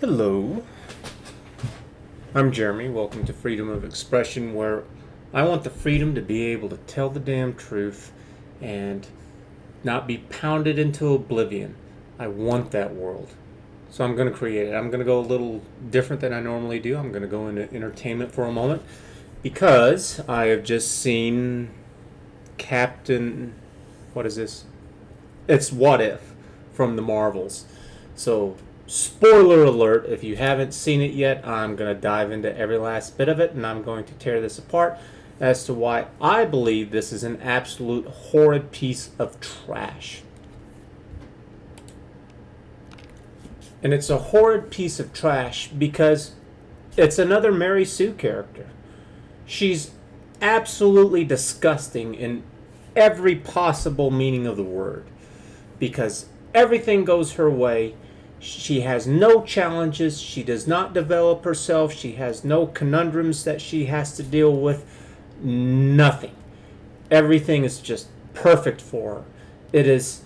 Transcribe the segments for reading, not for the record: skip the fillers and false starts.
Hello, I'm Jeremy. Welcome to Freedom of Expression, where I want the freedom to be able to tell the damn truth and not be pounded into oblivion. I want that world. So I'm going to create it. I'm going to go a little different than I normally do. I'm going to go into entertainment for a moment because I have just seen Captain. What is this? It's What If from the Marvels. So, spoiler alert, if you haven't seen it yet, I'm going to dive into every last bit of it and I'm going to tear this apart as to why I believe this is an absolute horrid piece of trash. And it's a horrid piece of trash because it's another Mary Sue character. She's absolutely disgusting in every possible meaning of the word because everything goes her way. She has no challenges. She does not develop herself. She has no conundrums that she has to deal with. Nothing. Everything is just perfect for her. It is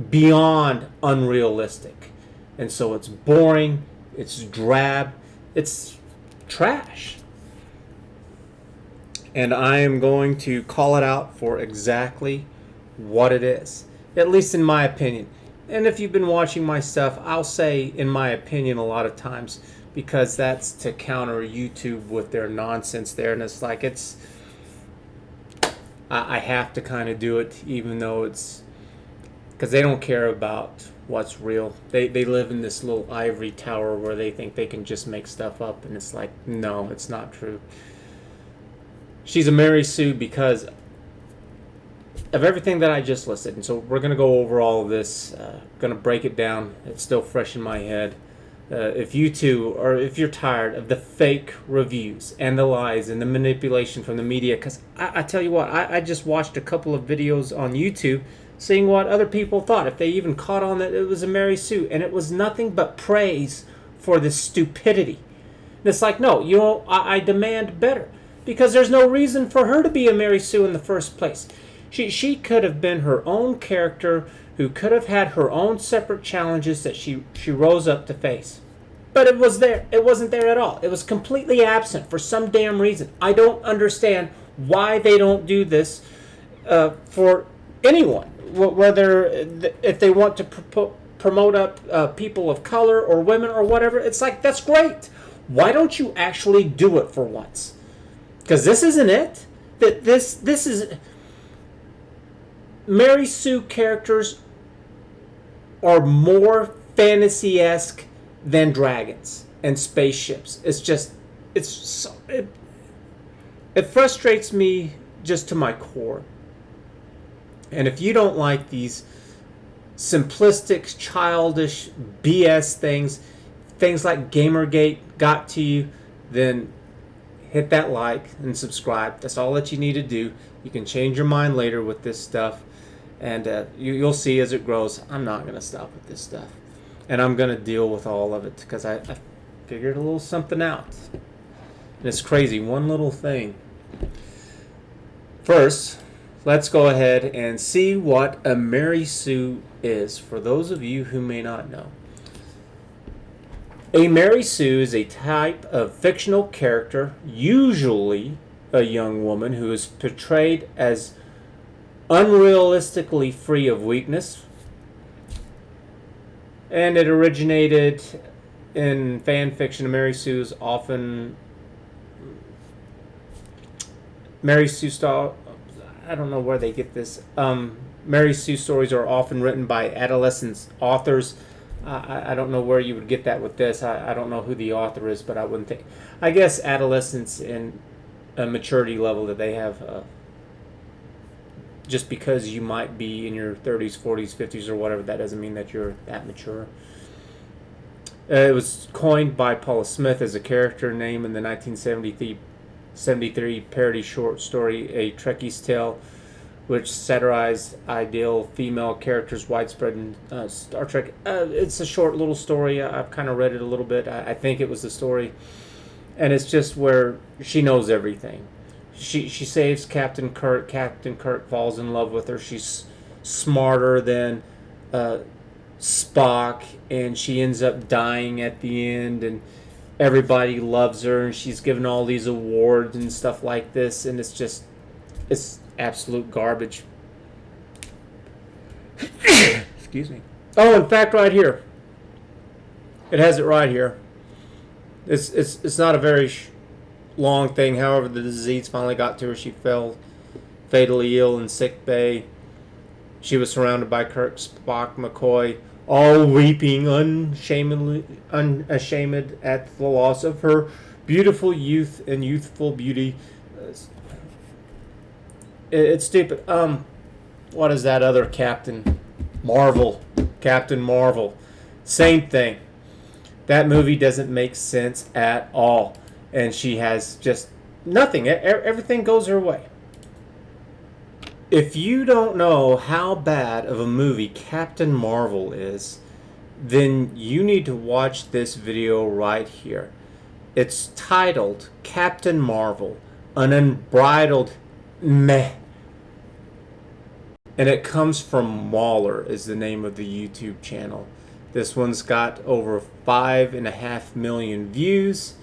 beyond unrealistic. And so it's boring. It's drab. It's trash. And I am going to call it out for exactly what it is. At least in my opinion. And if you've been watching my stuff, I'll say in my opinion a lot of times because that's to counter YouTube with their nonsense there. And it's like I have to kind of do it even though it's because they don't care about what's real. They live in this little ivory tower where they think they can just make stuff up. And it's like, no, it's not true. She's a Mary Sue because of everything that I just listed. And so we're going to go over all of this, going to break it down. It's still fresh in my head. If you too, or if you're tired of the fake reviews and the lies and the manipulation from the media, because I tell you what, I just watched a couple of videos on YouTube seeing what other people thought, if they even caught on that it was a Mary Sue, and it was nothing but praise for this stupidity. And it's like, no, I demand better, because there's no reason for her to be a Mary Sue in the first place. She could have been her own character who could have had her own separate challenges that she rose up to face. But it was there. It wasn't there at all. It was completely absent for some damn reason. I don't understand why they don't do this for anyone, whether if they want to promote up people of color or women or whatever. It's like, that's great. Why don't you actually do it for once? Because this isn't it. This is... Mary Sue characters are more fantasy-esque than dragons and spaceships. It frustrates me just to my core. And if you don't like these simplistic, childish BS things like Gamergate got to you, then hit that like and subscribe. That's all that you need to do. You can change your mind later with this stuff. And you'll see as it grows, I'm not going to stop with this stuff. And I'm going to deal with all of it because I figured a little something out. And it's crazy. One little thing. First, let's go ahead and see what a Mary Sue is for those of you who may not know. A Mary Sue is a type of fictional character, usually a young woman who is portrayed as unrealistically free of weakness, and it originated in fan fiction. Mary Sue style. I don't know where they get this. Mary Sue stories are often written by adolescent authors. I don't know where you would get that with this. I don't know who the author is, but I wouldn't think. I guess adolescents in a maturity level that they have. Just because you might be in your 30s, 40s, 50s, or whatever, that doesn't mean that you're that mature. It was coined by Paula Smith as a character name in the 1973 parody short story, A Trekkie's Tale, which satirized ideal female characters widespread in Star Trek. It's a short little story. I've kind of read it a little bit. I think it was the story. And it's just where she knows everything. She saves Captain Kirk. Captain Kirk falls in love with her. She's smarter than Spock, and she ends up dying at the end, and everybody loves her, and she's given all these awards and stuff like this, and it's absolute garbage. Excuse me. Oh, in fact, right here, it has it right here. It's not a very long thing. However, the disease finally got to her. She fell fatally ill in sick bay. She was surrounded by Kirk, Spock, McCoy, all weeping unashamedly, unashamed at the loss of her beautiful youth and youthful beauty. It's stupid. What is that other Captain Marvel? Captain Marvel. Same thing. That movie doesn't make sense at all. And she has just nothing. Everything goes her way. If you don't know how bad of a movie Captain Marvel is, then you need to watch this video right here. It's titled Captain Marvel, an Unbridled Meh. And it comes from Mauler is the name of the YouTube channel. This one's got over 5.5 million views.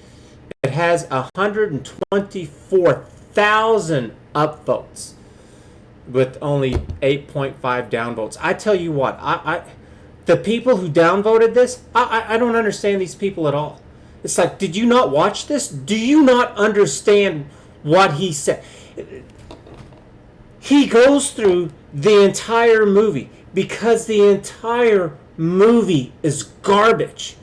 It has 124,000 upvotes with only 8.5 downvotes. I tell you what, the people who downvoted this, I don't understand these people at all. It's like, did you not watch this? Do you not understand what he said? He goes through the entire movie because the entire movie is garbage.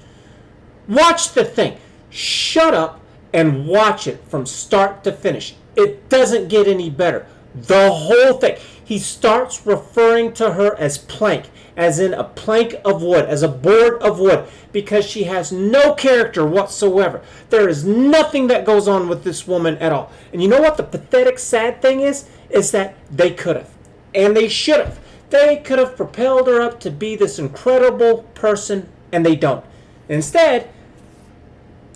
Watch the thing. Shut up and watch it from start to finish. It doesn't get any better. The whole thing. He starts referring to her as plank, as in a plank of wood, as a board of wood, because she has no character whatsoever. There is nothing that goes on with this woman at all. And you know what the pathetic, sad thing is? Is that they could have. And they should have. They could have propelled her up to be this incredible person, and they don't. Instead,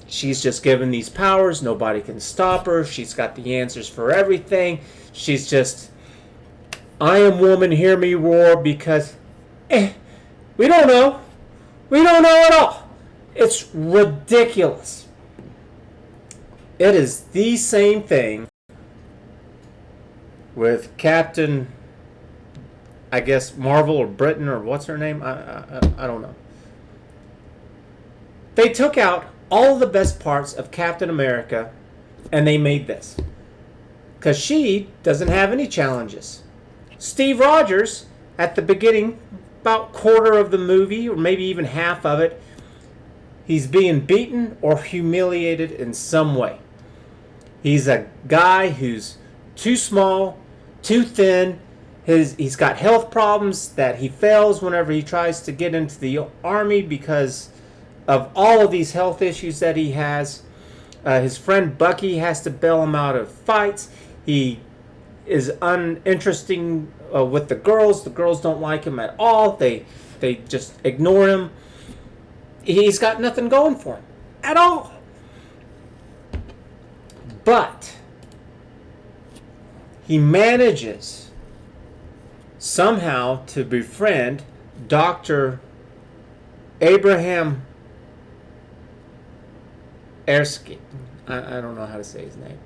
she's just given these powers. Nobody can stop her. She's got the answers for everything. She's just, I am woman, hear me roar, because we don't know. We don't know at all. It's ridiculous. It is the same thing with Captain, I guess, Marvel or Britain or what's her name? I don't know. They took out all the best parts of Captain America and they made this. Because she doesn't have any challenges. Steve Rogers, at the beginning, about quarter of the movie, or maybe even half of it, he's being beaten or humiliated in some way. He's a guy who's too small, too thin. He's got health problems that he fails whenever he tries to get into the army because of all of these health issues that he has. His friend Bucky has to bail him out of fights. He is uninteresting with the girls. The girls don't like him at all. They just ignore him. He's got nothing going for him at all. But he manages somehow to befriend Dr. Abraham Eriskine. I don't know how to say his name.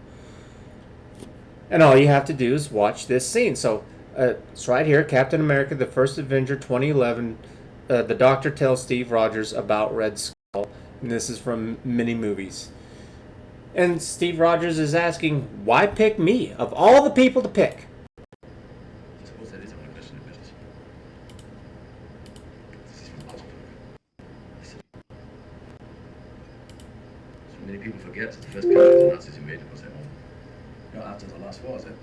And all you have to do is watch this scene. So it's right here, Captain America, the First Avenger, 2011. The Doctor tells Steve Rogers about Red Skull. And this is from many movies. And Steve Rogers is asking, why pick me of all the people to pick? I suppose that is one question of it. This is from Listen. So many people forget that the first country the Nazis invaded was their own. You know, after the last war, that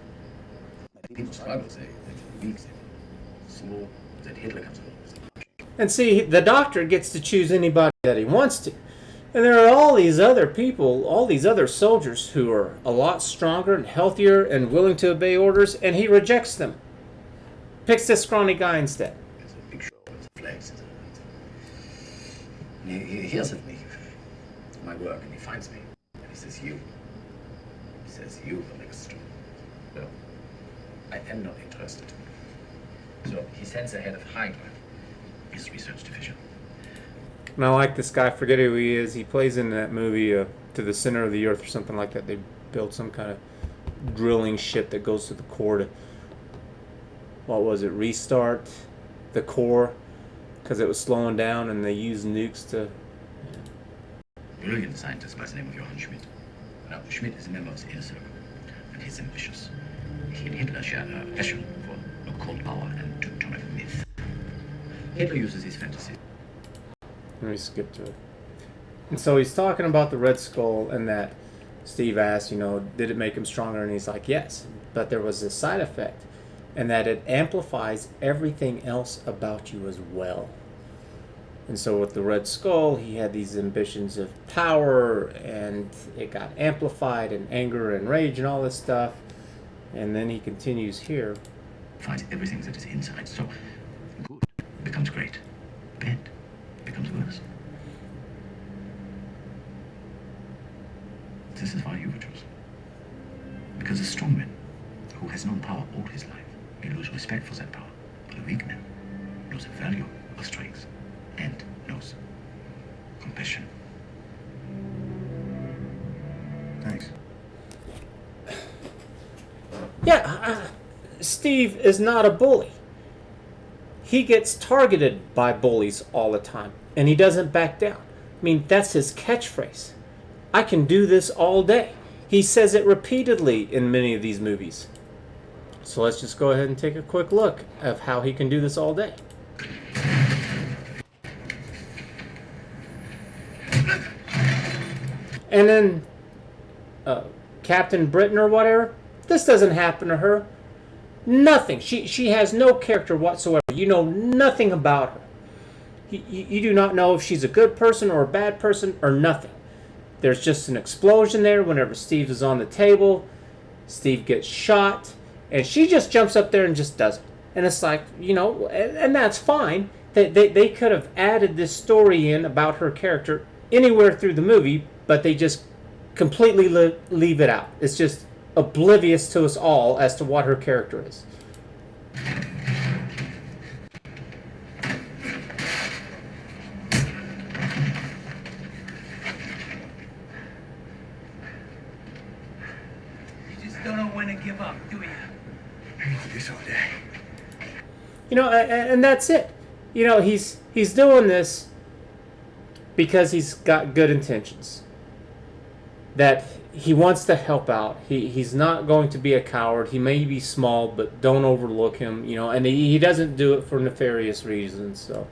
people struggled, they were weak, they were small, that Hitler comes along. And see, the Doctor gets to choose anybody that he wants to. And there are all these other people, all these other soldiers who are a lot stronger and healthier and willing to obey orders, and he rejects them. Picks this scrawny guy instead. It's a big show, it's flags. And he hears of me, my work, and he finds me. And he says, you. He says, you are next to me. Well, I am not interested. So he sends ahead of Hydra. his research division. And I like this guy. I forget who he is. He plays in that movie To the Center of the Earth or something like that. They built some kind of drilling ship that goes to the core to, what was it, restart the core because it was slowing down, and they used nukes to... Brilliant scientist by the name of Johann Schmidt. Now, Schmidt is a member of the inner circle, and he's ambitious. He and Hitler share a passion for occult power and Teutonic myth. Hitler uses his fantasy. Let me skip to it. And so he's talking about the Red Skull, and that Steve asked, did it make him stronger? And he's like, yes, but there was a side effect, and that it amplifies everything else about you as well. And so with the Red Skull, he had these ambitions of power, and it got amplified, and anger and rage and all this stuff. And then he continues here. Finds everything that is inside, so good becomes great, bad becomes worse. This is why you were chosen. Because a strong man who has known power all his life may lose respect for that power, but a weak man knows the value of strength and knows compassion. Thanks. Yeah, Steve is not a bully. He gets targeted by bullies all the time, and he doesn't back down. I mean, that's his catchphrase. I can do this all day. He says it repeatedly in many of these movies. So let's just go ahead and take a quick look of how he can do this all day. And then Captain Britain or whatever, this doesn't happen to her. Nothing. She has no character whatsoever. You know nothing about her. You do not know if she's a good person or a bad person or nothing. There's just an explosion there whenever Steve is on the table. Steve gets shot, and she just jumps up there and just does it. And it's like, and that's fine. They could have added this story in about her character anywhere through the movie, but they just completely leave it out. It's just oblivious to us all as to what her character is. You just don't know when to give up, do you? I can do this all day. And that's it. He's doing this because he's got good intentions. That he wants to help out. He's not going to be a coward. He may be small, but don't overlook him. And he doesn't do it for nefarious reasons. So.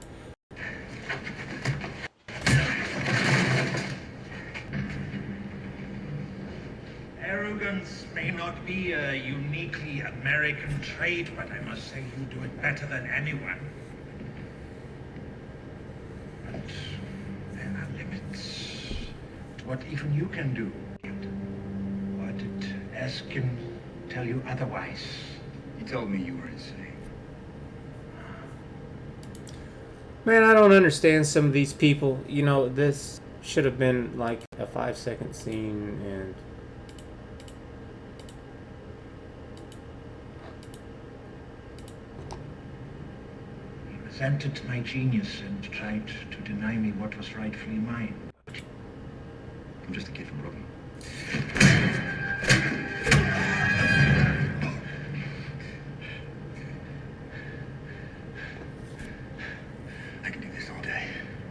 Arrogance may not be a uniquely American trait, but I must say you do it better than anyone. But there are limits to what even you can do. Or did Erskine tell you otherwise? He told me you were insane. Man, I don't understand some of these people. This should have been like a 5-second scene, and He resented my genius and tried to deny me what was rightfully mine. I'm just a kid from Brooklyn. I can do this all day.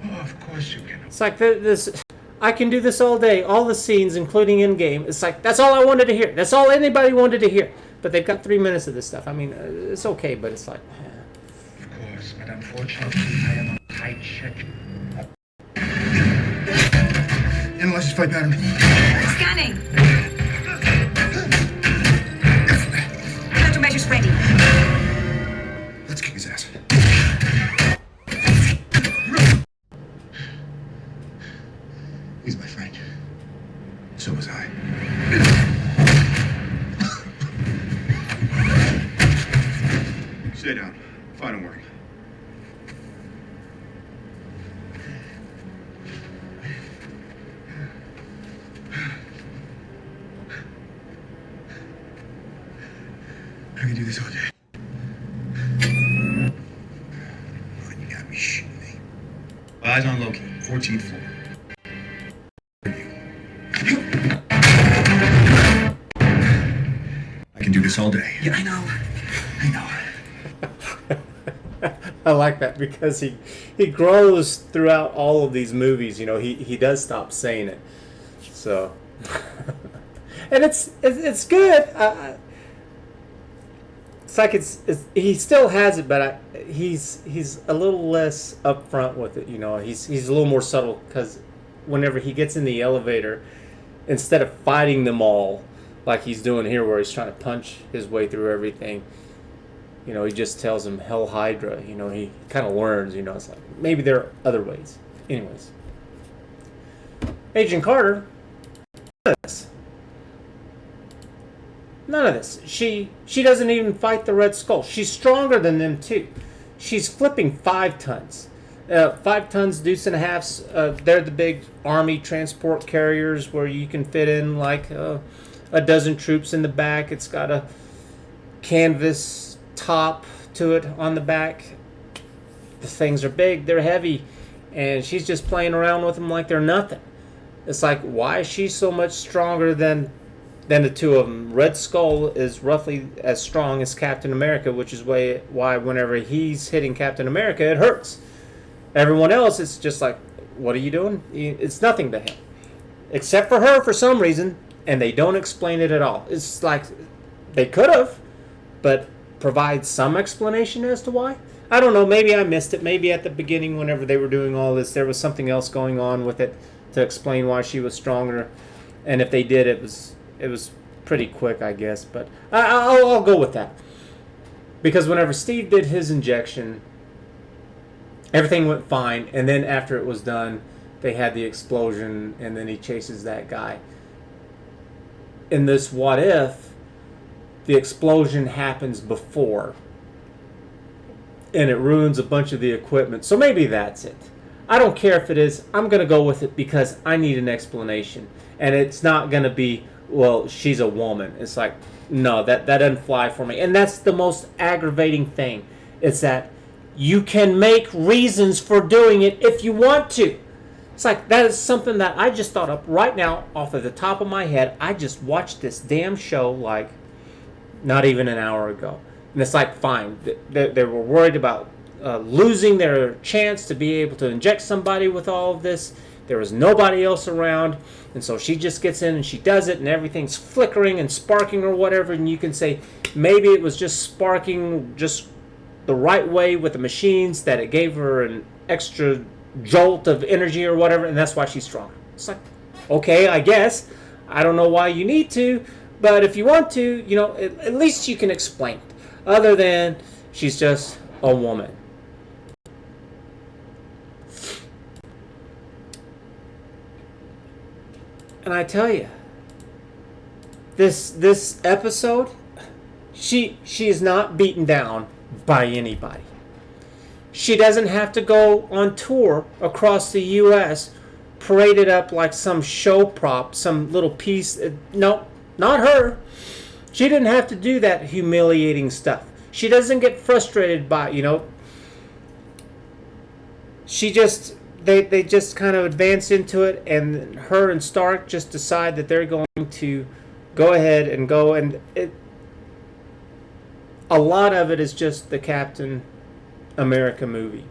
Oh, of course you can. it's like this. I can do this all day. All the scenes, including Endgame. It's like, that's all I wanted to hear. That's all anybody wanted to hear. But they've got 3 minutes of this stuff. I mean, it's okay, but it's like... Of course, but unfortunately I am on tight schedule. Analyze his fight pattern. Scanning. Countermeasures ready. Let's kick his ass. He's my friend. So was I. Stay down. Final warning. I can do this all day. Oh, you got me shit. Eyes on Loki, 14th floor. I can do this all day. Yeah, I know. I like that because he grows throughout all of these movies. You know, he does stop saying it. So, and it's good. It's like it's he still has it, but he's a little less upfront with it. You know, he's a little more subtle because whenever he gets in the elevator, instead of fighting them all like he's doing here, where he's trying to punch his way through everything, you know, he just tells him Hell Hydra. You know, he kind of learns. You know, it's like maybe there are other ways. Anyways, Agent Carter. None of this. She doesn't even fight the Red Skull. She's stronger than them too. She's flipping 5 tons. 5 tons, deuce and a halfs. They're the big army transport carriers where you can fit in like a dozen troops in the back. It's got a canvas top to it on the back. The things are big. They're heavy. And she's just playing around with them like they're nothing. It's like, why is she so much stronger than the two of them? Red Skull is roughly as strong as Captain America, which is why whenever he's hitting Captain America, it hurts. Everyone else, it's just like, what are you doing? It's nothing to him. Except for her, for some reason, and they don't explain it at all. It's like, they could have, but provide some explanation as to why. I don't know, maybe I missed it. Maybe at the beginning, whenever they were doing all this, there was something else going on with it to explain why she was stronger. And if they did, it was pretty quick, I guess. But I'll go with that. Because whenever Steve did his injection, everything went fine. And then after it was done, they had the explosion, and then he chases that guy. In this what if, the explosion happens before. And it ruins a bunch of the equipment. So maybe that's it. I don't care if it is. I'm going to go with it because I need an explanation. And it's not going to be, well, she's a woman. It's like, no, that doesn't fly for me. And that's the most aggravating thing. It's that you can make reasons for doing it if you want to. It's like, that is something that I just thought up right now off of the top of my head. I just watched this damn show like not even an hour ago. And it's like, fine. They were worried about losing their chance to be able to inject somebody with all of this. There was nobody else around. And so she just gets in and she does it, and everything's flickering and sparking or whatever. And you can say maybe it was just sparking just the right way with the machines, that it gave her an extra jolt of energy or whatever, and that's why she's stronger. It's like, okay, I guess. I don't know why you need to, but if you want to, you know, at least you can explain it. Other than she's just a woman. And I tell you, this episode, she is not beaten down by anybody. She doesn't have to go on tour across the U.S., paraded up like some show prop, some little piece. No, not her. She didn't have to do that humiliating stuff. She doesn't get frustrated by, you know. She just, they just kind of advance into it, and her and Stark just decide that they're going to go ahead and go, and a lot of it is just the Captain America movie.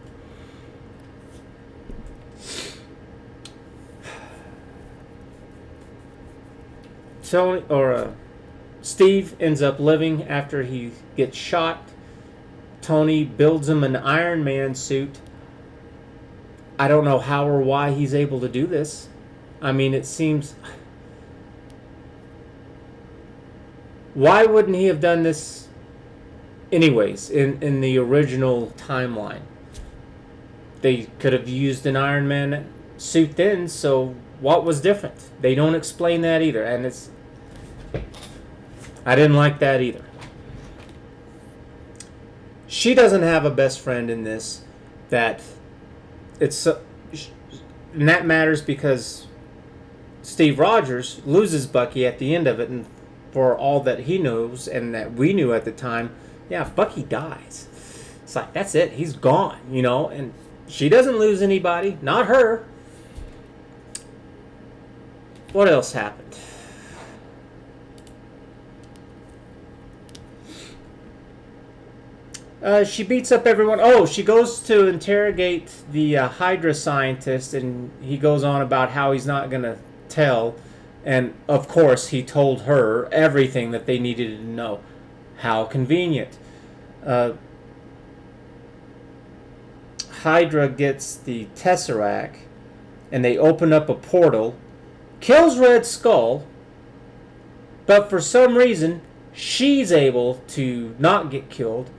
Steve ends up living after he gets shot. Tony builds him an Iron Man suit. I don't know how or why he's able to do this. I mean, it seems... Why wouldn't he have done this anyways in the original timeline? They could have used an Iron Man suit then, so what was different? They don't explain that either, and it's... I didn't like that either. She doesn't have a best friend in this. And that matters because Steve Rogers loses Bucky at the end of it, and for all that he knows and that we knew at the time, yeah, Bucky dies. It's like, that's it. He's gone, you know, and She doesn't lose anybody. Not her. What else happened? She beats up everyone. Oh, she goes to interrogate the Hydra scientist, and he goes on about how he's not going to tell. And, of course, he told her everything that they needed to know. How convenient. Hydra gets the Tesseract, and they open up a portal, kills Red Skull, but for some reason, she's able to not get killed,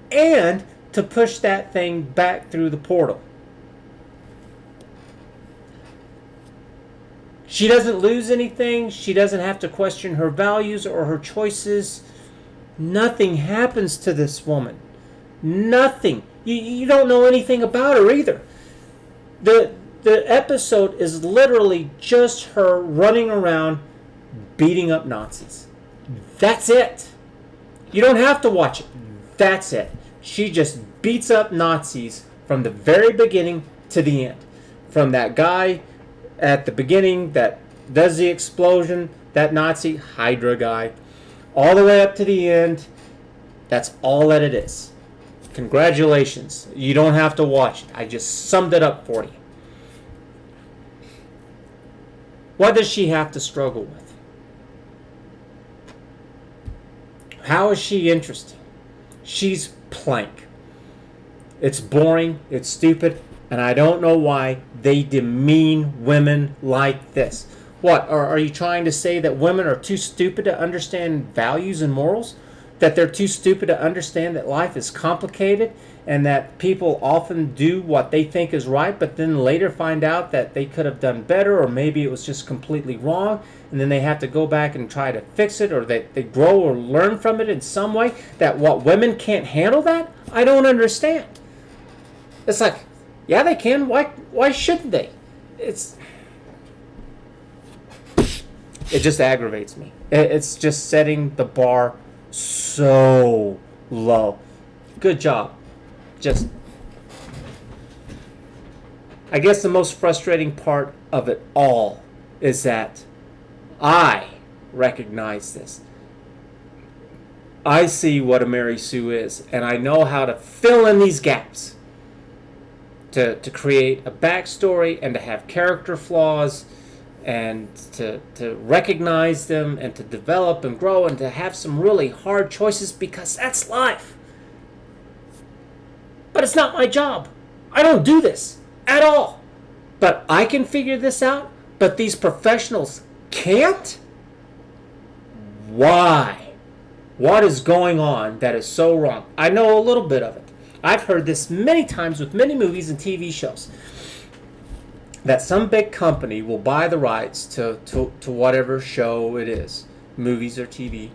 and to push that thing back through the portal. She doesn't lose anything. She doesn't have to question her values or her choices. Nothing happens to this woman. Nothing. You don't know anything about her either. The episode is literally just her running around beating up Nazis. That's it. You don't have to watch it. That's it. She just beats up Nazis from the very beginning to the end. From that guy at the beginning that does the explosion, that Nazi Hydra guy, all the way up to the end. That's all that it is. Congratulations. You don't have to watch it. I just summed it up for you. What does she have to struggle with? How is she interesting? She's plank. It's boring, it's stupid, and I don't know why they demean women like this. What, are you trying to say that women are too stupid to understand values and morals? That they're too stupid to understand that life is complicated and that people often do what they think is right, but then later find out that they could have done better, or maybe it was just completely wrong, and then they have to go back and try to fix it, or they grow or learn from it in some way, that what women can't handle that? I don't understand. It's like, yeah, they can. Why shouldn't they? It just aggravates me. It's just setting the bar so low. Good job. Just, I guess the most frustrating part of it all is that I recognize this. I see what a Mary Sue is, and I know how to fill in these gaps. To create a backstory and to have character flaws and to recognize them and to develop and grow and to have some really hard choices, because that's life. But it's not my job. I don't do this at all. But I can figure this out, but these professionals can't? Why? What is going on that is so wrong? I know a little bit of it. I've heard this many times with many movies and TV shows. That some big company will buy the rights to whatever show it is, movies or TV.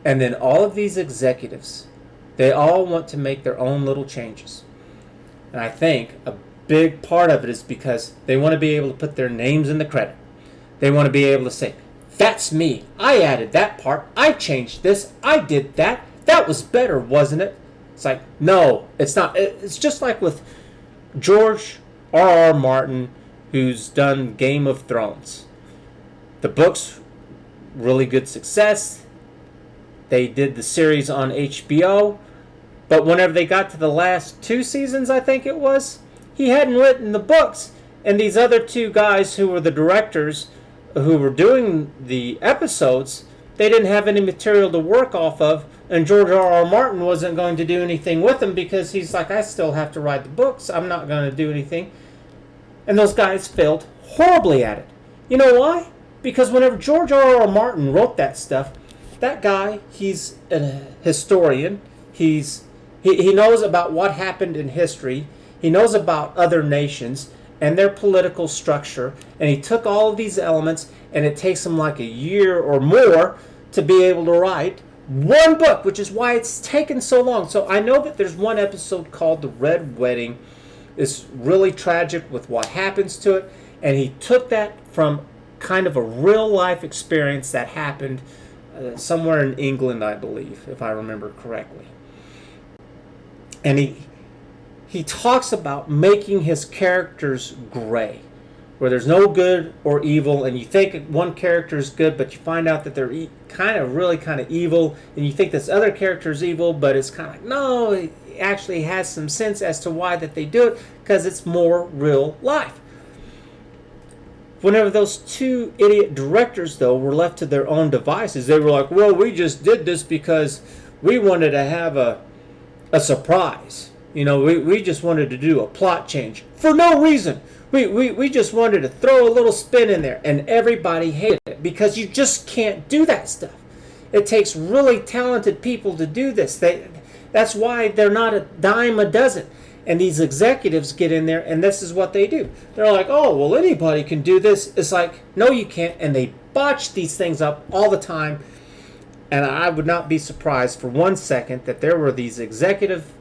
And then all of these executives, they all want to make their own little changes. And I think a big part of it is because they want to be able to put their names in the credit. They want to be able to say, that's me. I added that part. I changed this. I did that. That was better, wasn't it? It's like, no, it's not. It's just like with George R.R. Martin, who's done Game of Thrones. The book's really good success. They did the series on HBO. But whenever they got to the last 2 seasons, I think it was, he hadn't written the books. And these other 2 guys who were the directors who were doing the episodes, they didn't have any material to work off of. And George R.R. Martin wasn't going to do anything with them because he's like, I still have to write the books. I'm not going to do anything. And those guys failed horribly at it. You know why? Because whenever George R.R. Martin wrote that stuff, that guy, he's a historian. He knows about what happened in history. He knows about other nations and their political structure. And he took all of these elements, and it takes him like a year or more to be able to write one book, which is why it's taken so long. So I know that there's one episode called The Red Wedding. It's really tragic with what happens to it. And he took that from kind of a real life experience that happened somewhere in England, I believe, if I remember correctly. And he he talks about making his characters gray, where there's no good or evil, and you think one character is good, but you find out that they're really kind of evil, and you think this other character is evil, but it's kind of like, no, it actually has some sense as to why that they do it, because it's more real life. Whenever those two idiot directors, though, were left to their own devices, they were like, well, we just did this because we wanted to have a surprise. You know, we just wanted to do a plot change for no reason. We just wanted to throw a little spin in there, and everybody hated it because you just can't do that stuff. It takes really talented people to do this. That's why they're not a dime a dozen. And these executives get in there, and this is what they do. They're like, oh, well, anybody can do this. It's like, no, you can't. And they botch these things up all the time. And I would not be surprised for 1 second that there were these executive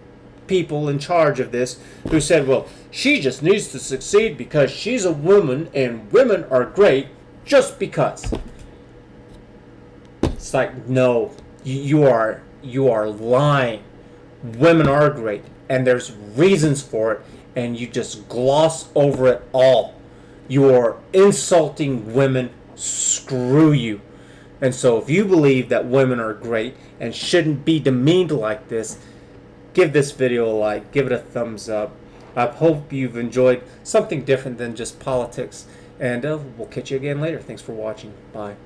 people in charge of this who said, well, she just needs to succeed because she's a woman, and women are great just because. It's like, no, you are lying. Women are great, and there's reasons for it, and you just gloss over it all. You are insulting women. Screw you. And so if you believe that women are great and shouldn't be demeaned like this, give this video a like, give it a thumbs up. I hope you've enjoyed something different than just politics, and we'll catch you again later. Thanks for watching. Bye.